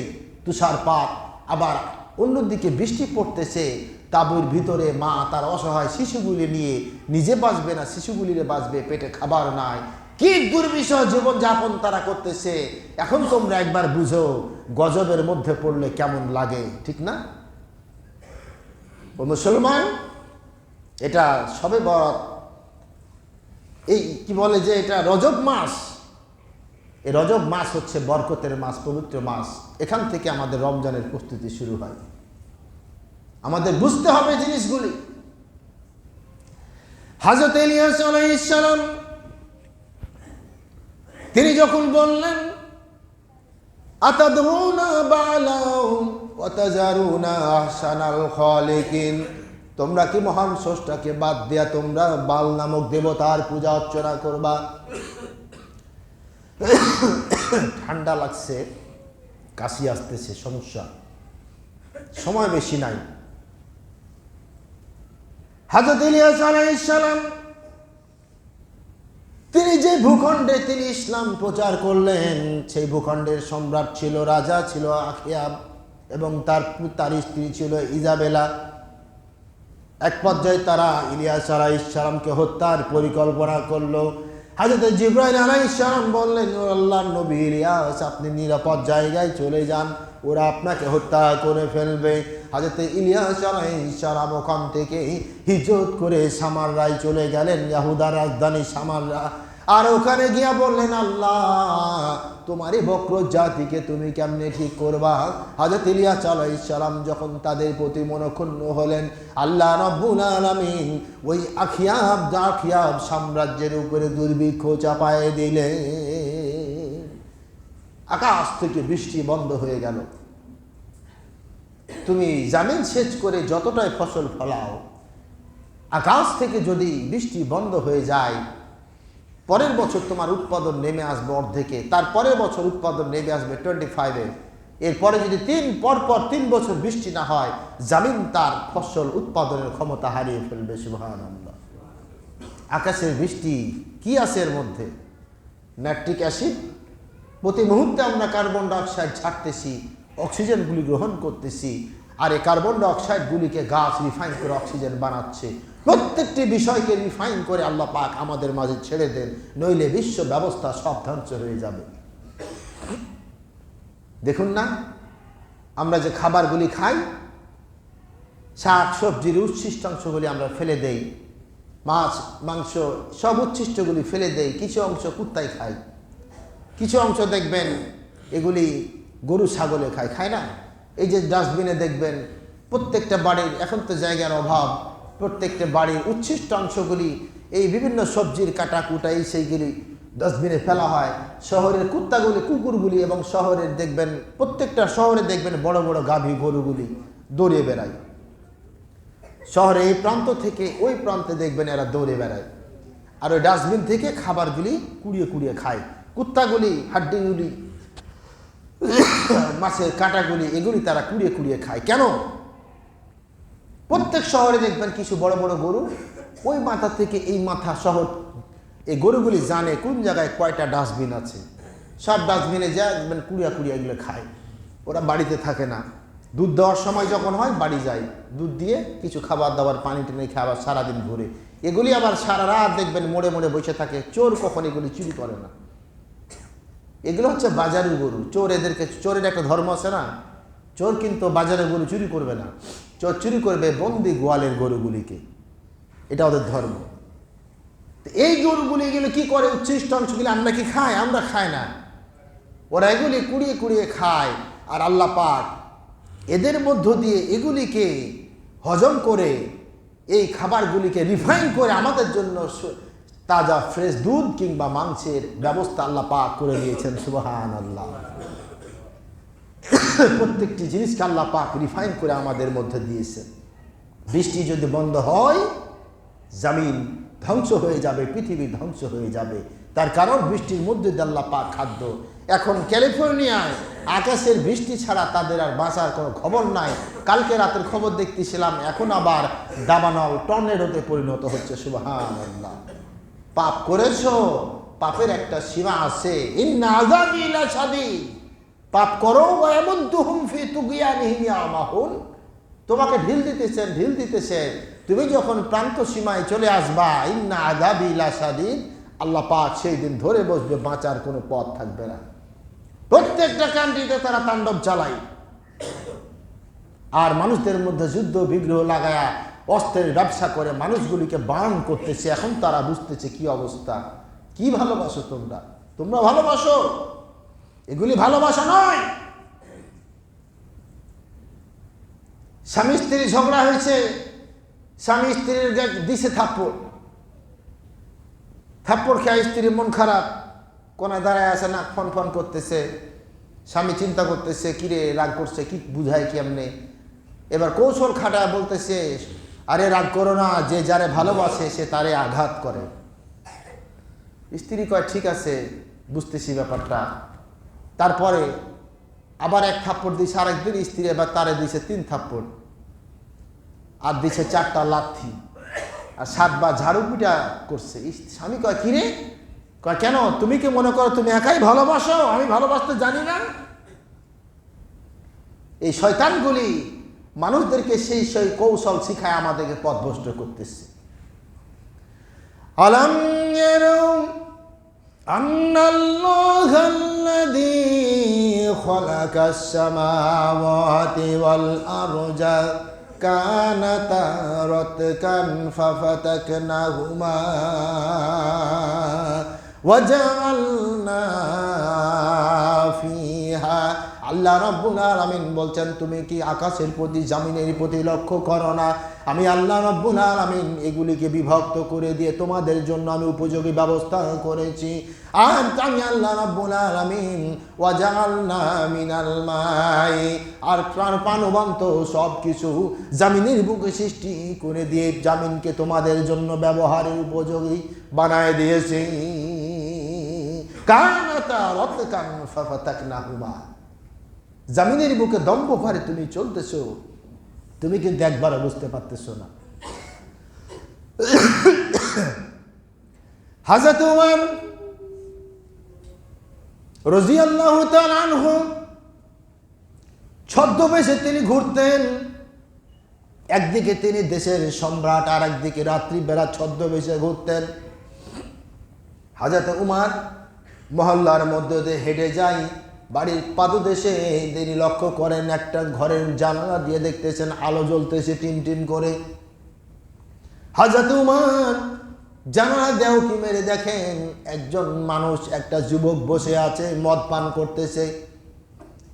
তুষারপাত, আবার অন্যদিকে বৃষ্টি পড়তেছে। তাঁবুর ভিতরে মা তার অসহায় শিশুগুলি নিয়ে নিজে বাঁচবে না, শিশুগুলিরে বাঁচবে, পেটে খাবার নাই। কি দুর্বিষহ জীবনযাপন তারা করতেছে। এখন তোমরা একবার বুঝো গজবের মধ্যে পড়লে কেমন লাগে, ঠিক না? ও মুসলমান, এটা সবে বরাত, এই কি বলে যে এটা রজব মাস। এই রজব মাস হচ্ছে বরকতের মাস, পবিত্র মাস। এখান থেকে আমাদের রমজানের প্রস্তুতি শুরু হয়। আমাদের বুঝতে হবে জিনিসগুলি। হযরত ইলিয়াস আলাইহিস সালাম তিনি যখন বললেন আতাদউনা বালাও ওয়া তাজারুনা আহসানাল খালিকিন, তোমরা কি মহান স্রষ্টাকে বাদ দিয়া তোমরা বাল নামক দেবতার পূজা অর্চনা করবা? ঠান্ডা লাগছে, কাশি আসতেছে, সমস্যা, সময় বেশি নাই। হযরত ইলিয়াস আলাইহিস সালাম তিনি যে ভূখণ্ডে তিনি ইসলাম প্রচার করলেন, সেই ভূখণ্ডের সম্রাট ছিল, রাজা ছিল আখিয়াব, এবং তার স্ত্রী ছিল ইজাবেলা। এক পর্যায়ে তারা ইলিয়াস আলাইহিস সালামকে হত্যার পরিকল্পনা করলো। হযরত জিবরাইল আলাইহিস সালাম বললেন, ও আল্লাহর নবী ইলিয়াস, আপনি নিরাপদ জায়গায় চলে যান, ওরা আপনাকে হত্যা করে ফেলবে। হযরত ইলিয়াস আলাইহিস সালাম ওখান থেকে হিজরত করে সামারায় চলে গেলেন, ইয়াহুদার রাজধানী সামারা। আর ওখানে গিয়া বললেন, আল্লাহ তোমারই বক্র জাতিকে তুমি কেমনে ঠিক করবা? হযরত ইলিয়াস আলাইহিস সালাম যখন তাদের প্রতি মনক্ষুণ্ণ হলেন, আল্লাহ রাব্বুল আলামিন ওই আখিয়াব সাম্রাজ্যের উপরে দুর্ভিক্ষ চাপায় দিলেন। আকাশ থেকে বৃষ্টি বন্ধ হয়ে গেল। তুমি জামিন সেচ করে যতটাই ফসল ফলাও, আকাশ থেকে যদি বৃষ্টি বন্ধ হয়ে যায়, পরের বছর তোমার উৎপাদন নেমে আসবে অর্ধেকে, তার পরের বছর উৎপাদন নেমে আসবে 25-এ। এরপরে যদি পরপর 3 বছর বৃষ্টি না হয়, জামিন তার ফসল উৎপাদনের ক্ষমতা হারিয়ে ফেলবে। সুবহানাল্লাহ। আকাশের বৃষ্টি কি আছে এর মধ্যে? Nitric acid. প্রতি মুহূর্তে আমরা কার্বন ডাইঅক্সাইড ছাড়তেছি, অক্সিজেনগুলি গ্রহণ করতেছি, আর এই কার্বন ডাইঅক্সাইডগুলিকে গাছ রিফাইন করে অক্সিজেন বানাচ্ছে। প্রত্যেকটি বিষয়কে রিফাইন করে আল্লাহ পাক আমাদের মাঝে ছেড়ে দেন, নইলে বিশ্ব ব্যবস্থা সব ধ্বংস হয়ে যাবে। দেখুন না, আমরা যে খাবারগুলি খাই, শাক সবজির উচ্ছিষ্টাংশগুলি আমরা ফেলে দেই, মাছ মাংস সব উচ্ছিষ্টগুলি ফেলে দেই, কিছু অংশ কুত্তায় খায়, কিছু অংশ দেখবেন এগুলি গরু ছাগলে খায় না? এই যে ডাস্টবিনে দেখবেন প্রত্যেকটা বাড়ির, এখন তো জায়গার অভাব, প্রত্যেকটা বাড়ির উচ্ছিষ্ট অংশগুলি এই বিভিন্ন সবজির কাটা কুটা এই সেইগুলি ডাস্টবিনে ফেলা হয়। শহরের কুত্তাগুলি, কুকুরগুলি এবং শহরের দেখবেন প্রত্যেকটা শহরে দেখবেন বড় বড় গাভী গরুগুলি দৌড়ে বেড়ায়। শহরে এই প্রান্ত থেকে ওই প্রান্তে দেখবেন এরা দৌড়ে বেড়ায়, আর ওই ডাস্টবিন থেকে খাবারগুলি কুড়িয়ে কুড়িয়ে খায়। কুত্তাগুলি হাড্ডিগুলি, মাছের কাঁটাগুলি, এগুলি তারা কুড়িয়ে কুড়িয়ে খায়। কেন? প্রত্যেক শহরে দেখবেন কিছু বড় বড় গরু, ওই মাথা থেকে এই মাথা শহর, এই গরুগুলি জানে কোন জায়গায় কয়টা ডাস্টবিন আছে, সব ডাস্টবিনে যায় দেখবেন কুড়িয়া কুড়িয়া এগুলো খায়। ওরা বাড়িতে থাকে না, দুধ দেওয়ার সময় যখন হয় বাড়ি যায়, দুধ দিয়ে কিছু খাবার দাবার পানি টেনে খেয়ে আবার সারাদিন ঘুরে। এগুলি আবার সারা রাত দেখবেন মোড়ে মোড়ে বসে থাকে। চোর কখন এগুলি চুরি করে না। এগুলো হচ্ছে বাজারু গরু। চোর, এদেরকে চোরের একটা ধর্ম আছে না, চোর কিন্তু বাজারে গরু চুরি করবে না, চোর চুরি করবে বন্দি গোয়ালের গরুগুলিকে, এটা ওদের ধর্ম। এই গরুগুলি এগুলো কি করে? উচ্ছিষ্ট অংশগুলি আমরা কি খাই? আমরা খাই না, ওরা এগুলি কুড়িয়ে কুড়িয়ে খায়। আর আল্লাহ পাক এদের মধ্য দিয়ে এগুলিকে হজম করে এই খাবারগুলিকে রিফাইন করে আমাদের জন্য তাজা ফ্রেশ দুধ কিংবা মাংসের ব্যবস্থা আল্লাহ পাক করে দিয়েছেন। সুবহানাল্লাহ। প্রত্যেকটি জিনিসকে আল্লাহ পাক রিফাইন করে আমাদের মধ্যে দিয়েছেন। বৃষ্টি যদি বন্ধ হয়, জমিন ধ্বংস হয়ে যাবে, পৃথিবী ধ্বংস হয়ে যাবে। তার কারণ বৃষ্টির মধ্যে দিয়ে আল্লাহ পাক খাদ্য। এখন ক্যালিফোর্নিয়ায় আকাশের বৃষ্টি ছাড়া তাদের আর বাঁচার কোনো খবর নাই। কালকে রাতের খবর দেখতেছিলাম, এখন আবার দাবানল টর্নেডোতে পরিণত হচ্ছে। সুবহানাল্লাহ। পাপ করেছো, পাপের একটা সীমা আছে। ইন্না আযাবি লাশাদীদ। পাপ করো এমন তুহুম ফি তুগয়ানিহিম ইয়ামাহুন। তোমাকে ঢিল দিতেছেন। তুমি যখন প্রান্ত সীমায় চলে আসবা, ইন্না আযাবি লাশাদীদ, আল্লাহ পাক সেই দিন ধরে বসবে, বাঁচার কোনো পথ থাকবে না। প্রত্যেকটা কান্ট্রিতে তারা তাণ্ডব চালায়, আর মানুষদের মধ্যে যুদ্ধ বিগ্রহ লাগায়া অস্ত্রের ব্যবসা করে মানুষগুলিকে বারণ করতেছে। এখন তারা বুঝতেছে কি অবস্থা। কি ভালোবাসো তোমরা ভালোবাসো, এগুলি ভালোবাসা নয়। স্বামী স্ত্রী ঝগড়া হয়েছে, স্বামী স্ত্রীর দিছে থাপ্পড় খেয়ে স্ত্রীর মন খারাপ, কোনায় দাঁড়ায় আছে না, ফন করতেছে। স্বামী চিন্তা করতেছে, কিরে রাগ করছে, কি বুঝায় কেমনে। এবার কৌশল খাটায় বলতেছে, আরে রাগ করো না, যে যারে ভালোবাসে সে তারে আঘাত করে। স্ত্রী কয় ঠিক আছে, বুঝতেছি ব্যাপারটা। তারপরে আবার এক থাপ্পড় দিয়েছে, আরেকদিন স্ত্রী এবার তারে দিয়েছে 3 থাপ্পড়, আর দিয়েছে 4টা লাথি, আর 7 বার ঝাড়ু পিটা করছে। স্বামী কয় কিরে? কয় কেন, তুমি কি মনে করো তুমি একাই ভালোবাসো, আমি ভালোবাসতে জানি না? এই শয়তানগুলি মানুষদেরকে সেই কৌশল শিখায় আমাদেরকে পথভ্রষ্ট করতেছে। আলাম ইয়ারাউ আন্নাল্লাহাল্লাযী খালাকাস সামাওয়াতি ওয়াল আরজা কানাতা রাতকান ফাফাতাকনাহুমা ওয়াজআলনা ফিহা। আল্লাহ রাব্বুল আলামিন বলছেন, তুমি কি আকাশের প্রতি জমিনের প্রতি লক্ষ্য করো না? আমি আল্লাহ রাব্বুল আলামিন এগুলিকে বিভক্ত করে দিয়ে তোমাদের জন্য আমি উপযোগী ব্যবস্থা করেছি। আর আমি আল্লাহ রাব্বুল আলামিন ওয়াজআলনা মিনাল মাই, আর প্রাণবন্ত সব কিছু জমিনের বুকে সৃষ্টি করে দিয়ে জমিনকে তোমাদের জন্য ব্যবহারের উপযোগী বানায় দিয়েছি। কানাতা রাতকান ফাফাতাকনাহুমা, জমিনের বুকে দম্ভ ভরে তুমি চলতেছো, তুমি কিন্তু একবারও বুঝতে পারতেছো না। হযরত ওমর রাদিয়াল্লাহু তাআলা আনহু ছদ্মবেশে তিনি ঘুরতেন। একদিকে তিনি দেশের সম্রাট, আর একদিকে রাত্রিবেলা ছদ্মবেশে ঘুরতেন। হযরত উমর মহল্লার মধ্যে দিয়ে হেঁটে যায়, বাড়ির পাদদেশে তিনি লক্ষ্য করেন একটা ঘরের জানালা দিয়ে দেখতেছেন আলো জ্বলতেছে টিম টিম করে। হযরত উমর জানালা দেও কি মেরে দেখেন একজন মানুষ, একটা যুবক বসে আছে, মদ পান করতেছে।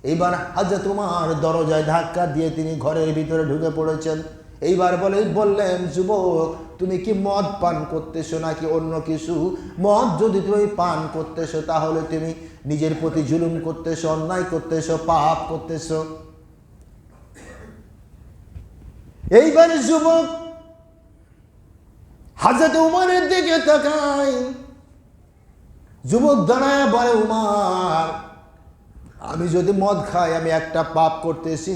এইবার হযরত উমর দরজায় ধাক্কা দিয়ে তিনি ঘরের ভিতরে ঢুকে পড়েছেন। এইবার বললেন, যুবক তুমি কি মদ পান করতেছো নাকি অন্য কিছু? মদ যদি তুমি পান করতেছো তাহলে তুমি নিজের প্রতি জুলুম করতেছো, অন্যায় করতেছো, পাপ করতেছো। এইবার যুবক হযরত উমরের দিকে তাকায়। যুবক দাঁড়ায় বলে, উমর আমি যদি মদ খাই আমি একটা পাপ করতেছি,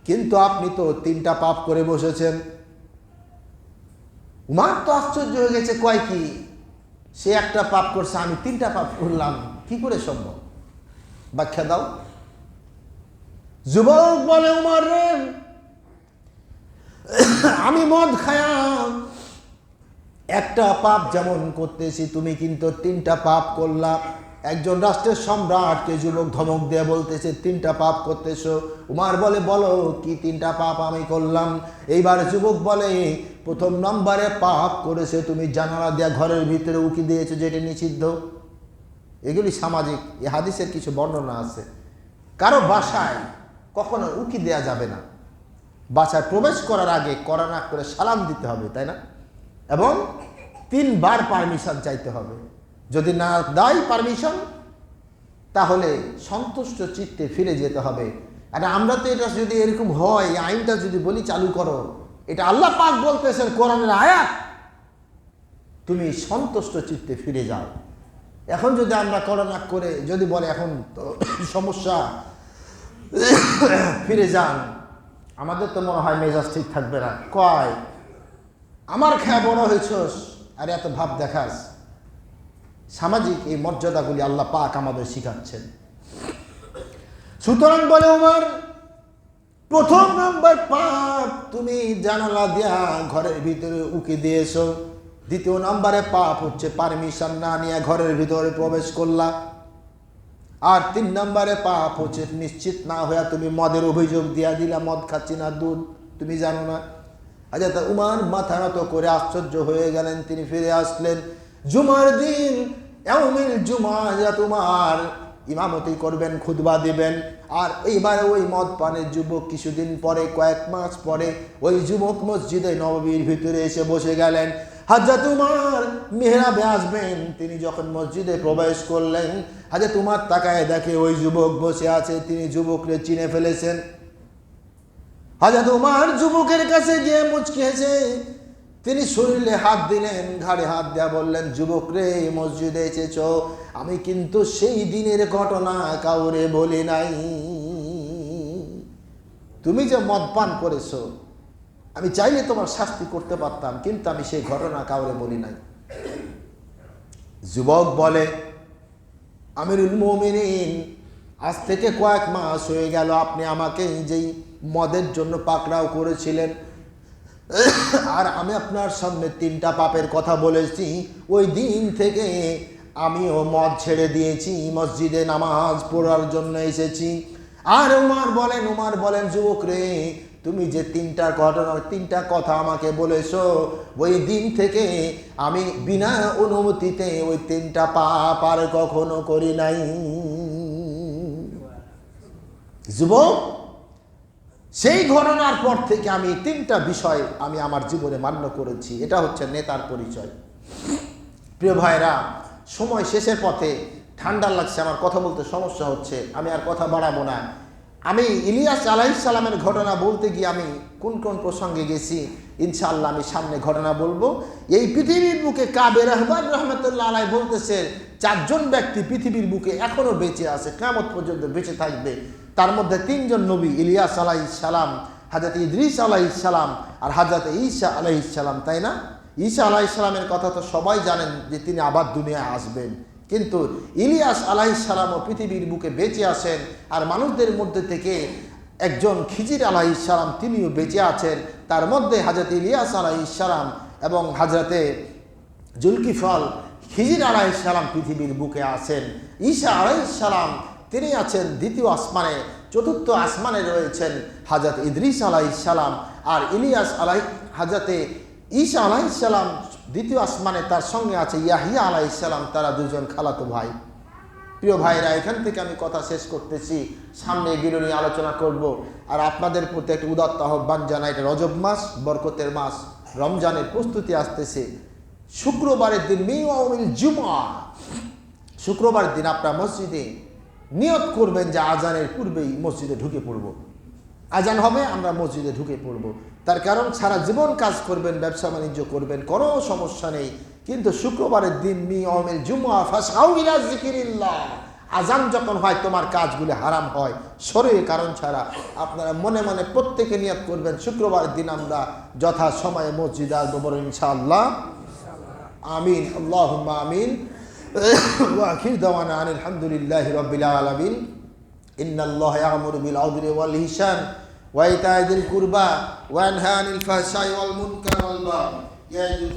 কিন্তু আপনি তো 3টা পাপ করে বসেছেন। উমর তো আশ্চর্য হয়ে গেছে, কয় কি সে একটা পাপ করছে, আমি 3টা পাপ করলাম, কি করে সম্ভব? ব্যাখ্যা দাও। যুবক বলে, উমর রে আমি মদ খায়াম একটা পাপ যেমন করতেছি, তুমি কিন্তু 3টা পাপ করলা। একজন রাষ্ট্রের সম্রাটকে যুবক ধমক দিয়ে বলতেছে 3টা পাপ করতেছো। উমর বলে, বলো কি 3টা পাপ আমি করলাম? এইবার যুবক বলে, প্রথম নম্বরে পাপ করেছে তুমি জানালা দেয়া ঘরের ভিতরে উকি দিয়েছো, যেটা নিষিদ্ধ। এগুলি সামাজিক, এই হাদিসের কিছু বর্ণনা আছে। কারো বাসায় কখনো উকি দেয়া যাবে না, বাসায় প্রবেশ করার আগে করা না করে সালাম দিতে হবে, তাই না? এবং 3 বার পারমিশন চাইতে হবে। যদি না দেয় পারমিশন তাহলে সন্তুষ্ট চিত্তে ফিরে যেতে হবে। আর আমরা তো এটা যদি এরকম হয়, আইনটা যদি বলি চালু করো, এটা আল্লাহ পাক বলতেছেন কোরআনের আয়াত, তুমি সন্তুষ্ট চিত্তে ফিরে যাও। এখন যদি আমরা করো না করে যদি বলে এখন তো সমস্যা, ফিরে যান, আমাদের তো মনে হয় মেজাজ ঠিক থাকবে না। কয় আমার খেয়া বড় হয়েছস আর এত ভাব দেখাস। সামাজিক এই মর্যাদাগুলি আল্লাহ পাক আমাদের শিখাচ্ছেন। সুতরাং বলে উমর, প্রথম নম্বর পাপ তুমি জানালা দিয়া ঘরের ভিতরে উকি দিয়েছো। দ্বিতীয় নম্বরে পাপ হচ্ছে পারমিশন না নিয়ে ঘরের ভিতরে প্রবেশ করলা। আর 3 নম্বরে পাপ হচ্ছে নিশ্চিত না হয়ে তুমি মদের অভিযোগ দিয়া দিলা, মদ খাচ্ছি না, দুধ তুমি জানো না। হযরত উমর মাথা নত করে আশ্চর্য হয়ে গেলেন। তিনি ফিরে আসলেন। জুমার দিন ইয়াউমুল জুমা হযরত উমর ইমামতি করবেন, খুতবা দিবেন। আর এইবারে ওই মদ পানের যুবক কিছুদিন পরে, কয়েক মাস পরে ওই যুবক মসজিদে নববীর ভিতরে এসে বসে গেলেন। হযরত উমর মিহরাবে আসবেন, তিনি যখন মসজিদে প্রবেশ করলেন, হযরত উমর তাকায় দেখে ওই যুবক বসে আছে। তিনি যুবককে চিনে ফেলেছেন। হযরত উমর যুবকের কাছে গিয়ে মুচকি হেসে তিনি শরীরে হাত দিলেন, ঘাড়ে হাত দেয়া বললেন, যুবক রে মসজিদে এসেছো, আমি কিন্তু সেই দিনের ঘটনা কাউরে বলি নাই। তুমি যে মদ পান করেছো, আমি চাইলে তোমার শাস্তি করতে পারতাম, কিন্তু আমি সেই ঘটনা কাউরে বলি নাই। যুবক বলে, আমিরুল মুমিনিন, আজ থেকে কয়েক মাস হয়ে গেল আপনি আমাকে যেই মদের জন্য পাকড়াও করেছিলেন, আর আমি আপনার সামনে 3টা পাপের কথা বলেছি, ওই দিন থেকে আমিও মদ ছেড়ে দিয়েছি, মসজিদে নামাজ পড়ার জন্য এসেছি। আর উমর বলেন, যুবক রে তুমি যে তিনটা কথা আমাকে বলেছো, ওই দিন থেকে আমি বিনা অনুমতিতে ওই 3টা পাপ আর কখনো করি নাই। যুবক, সেই ঘটনার পর থেকে আমি 3টা বিষয় আমি আমার জীবনে মান্য করেছি। এটা হচ্ছে নেতার পরিচয়। প্রিয় ভাইরা, সময় শেষের পথে, ঠান্ডা লাগছে, আমার কথা বলতে সমস্যা হচ্ছে, আমি আর কথা বাড়াবো না। আমি ইলিয়াস আলাইহিস সালামের ঘটনা বলতে গিয়ে আমি কোন কোন প্রসঙ্গে গেছি ইনশাআল্লাহ আমি সামনে ঘটনা বলবো। এই পৃথিবীর বুকে কাবে রহমান রহমতুল্লাহ আলাইহি বলতেছেন 4জন ব্যক্তি পৃথিবীর বুকে এখনো বেঁচে আছে, কিয়ামত পর্যন্ত বেঁচে থাকবে। তার মধ্যে 3জন নবী, ইলিয়াস আলাইহিস সালাম, হযরত ইদ্রিস আলাইহিস সালাম আর হযরত ঈসা আলাইহিস সালাম, তাই না? ঈসা আলাইহিস সালামের কথা তো সবাই জানেন যে তিনি আবার দুনিয়ায় আসবেন, কিন্তু ইলিয়াস আলাইহিস সালামও পৃথিবীর বুকে বেঁচে আছেন। আর মানুষদের মধ্যে থেকে একজন খিজির আলাইহিস সালাম, তিনিও বেঁচে আছেন। তার মধ্যে হযরত ইলিয়াস আলাইহিস সালাম এবং হযরতে জুলকিফল খিজির আলাইহিস সালাম পৃথিবীর বুকে আছেন। ঈসা আলাইহিস সালাম তিনি আছেন 2য় আসমানে, 4র্থ আসমানে রয়েছেন হযরত ইদ্রিস আলাইহিস সালাম। আর হযরতে ঈসা আলাইহিস সালাম 2য় আসমানে, তার সঙ্গে আছে ইয়াহিয়া আলাইহিস সালাম, তারা 2জন খালাতো ভাই। প্রিয় ভাইরা, এখান থেকে আমি কথা শেষ করতেছি, সামনে এগুলো নিয়ে আলোচনা করব। আর আপনাদের প্রতি একটা উদাত্ত আহ্বান জানাই, এটা রজব মাস, বরকতের মাস, রমজানের প্রস্তুতি আসতেছে। শুক্রবারের দিন মিয়াউমিল জুমআ, শুক্রবারের দিন আপনার মসজিদে নিয়ত করবেন যে আজানের পূর্বেই মসজিদে ঢুকে পড়ব। আজান হবে, আমরা মসজিদে ঢুকে পড়ব। তার কারণ সারা জীবন কাজ করবেন, ব্যবসা বাণিজ্য করবেন, কোনো সমস্যা নেই, কিন্তু শুক্রবারের দিন মিয়াউমিল জুমআ ফাসআউ ইলা যিকিরিল্লাহ, আজান যখন হয় তোমার কাজগুলো হারাম হয় শরীরের কারণ ছাড়া। আপনারা মনে মনে প্রত্যেকে নিয়ত করবেন শুক্রবারের দিন আমরা যথা সময়ে মসজিদে আসবো, বড় ইনশাআল্লাহ। আমিন, আল্লাহুম্মা আমিন। ওয়া আখির দাওয়ানা আনিল হামদুলিল্লাহি রাব্বিল আলামিন। ইন্নাল্লাহা ইয়া'মুরু বিল আদলি ওয়াল ইহসান ওয়া ইতা'ই যিল কুরবা ওয়া ইয়ানহা আনিল ফাহশাই ওয়াল মুনকার ওয়াল বাগই।